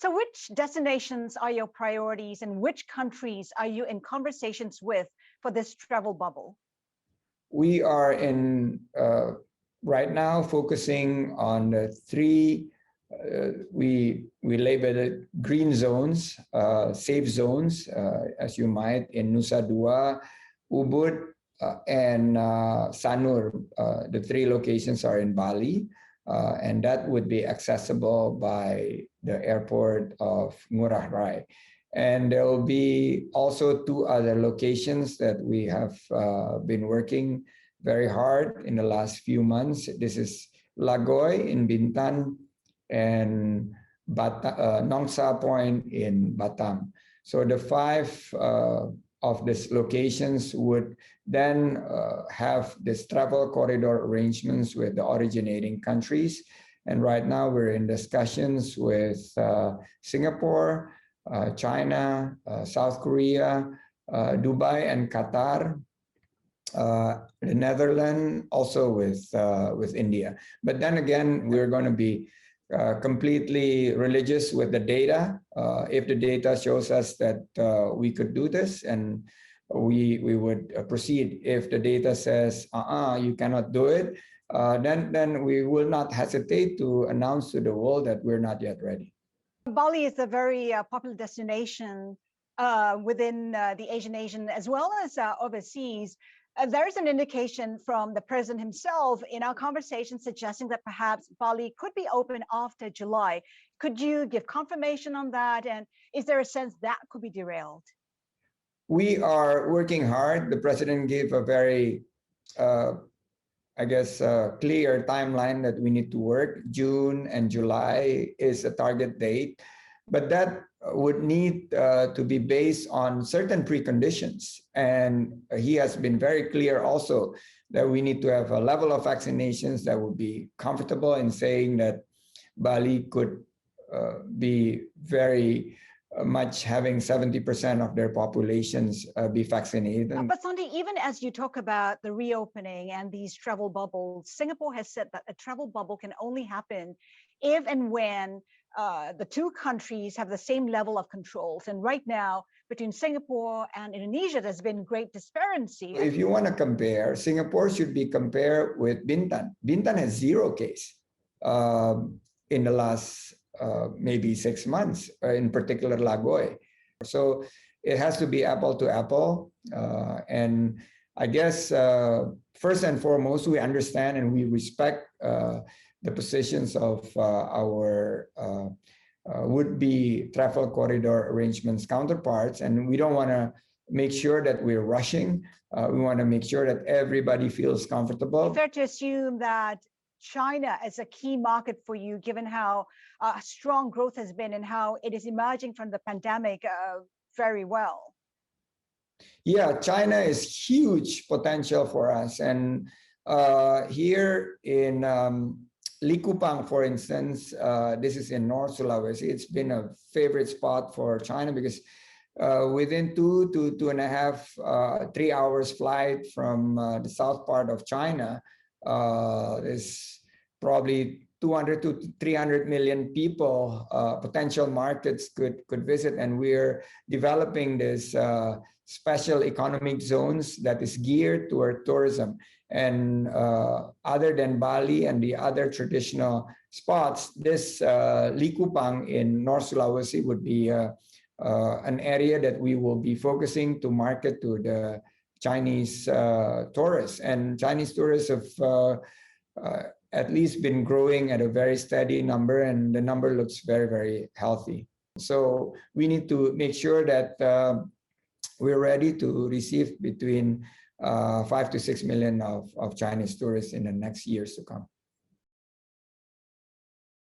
So which destinations are your priorities and which countries are you in conversations with for this travel bubble? We are in right now focusing on the three we label it green zones, safe zones, as you might, in Nusa Dua, Ubud, and Sanur. The three locations are in Bali, and that would be accessible by the airport of Ngurah Rai. And there will be also two other locations that we have been working very hard in the last few months. This is Lagoy in Bintan and Nongsa Point in Batam. So the five of these locations would then have this travel corridor arrangements with the originating countries. And right now we're in discussions with Singapore, China, South Korea, Dubai, and Qatar, the Netherlands, also with India. But then again, we're going to be completely religious with the data. If the data shows us that we could do this, and we would proceed. If the data says you cannot do it, then we will not hesitate to announce to the world that we're not yet ready. Bali is a very popular destination within the Asian nation as well as overseas. There is an indication from the president himself in our conversation suggesting that perhaps Bali could be open after July. Could you give confirmation on that? And is there a sense that could be derailed? We are working hard. The president gave a very, clear timeline that we need to work. June and July is a target date, but that would need to be based on certain preconditions. And he has been very clear also that we need to have a level of vaccinations that would be comfortable in saying that Bali could be very much having 70% of their populations be vaccinated. But Sandi, even as you talk about the reopening and these travel bubbles, Singapore has said that a travel bubble can only happen if and when the two countries have the same level of controls. And right now, between Singapore and Indonesia, there's been great disparity. If you want to compare, Singapore should be compared with Bintan. Bintan has 0 case in the last maybe 6 months, in particular Lagoy. So it has to be apple to apple. And I guess first and foremost, we understand and we respect the positions of our would-be travel corridor arrangements counterparts. And we don't want to make sure that we're rushing. We want to make sure that everybody feels comfortable. Fair to assume that China is a key market for you, given how strong growth has been and how it is emerging from the pandemic very well. Yeah, China is huge potential for us. And here in Likupang, for instance, this is in North Sulawesi. It's been a favorite spot for China because within 2 to 2.5, 3 hours flight from the south part of China, there's probably 200 to 300 million people, potential markets could visit. And we're developing this special economic zones that is geared toward tourism. And other than Bali and the other traditional spots, this Likupang in North Sulawesi would be an area that we will be focusing to market to the Chinese tourists. And Chinese tourists have at least been growing at a very steady number, and the number looks very, very healthy. So we need to make sure that we're ready to receive between 5 to 6 million of Chinese tourists in the next years to come.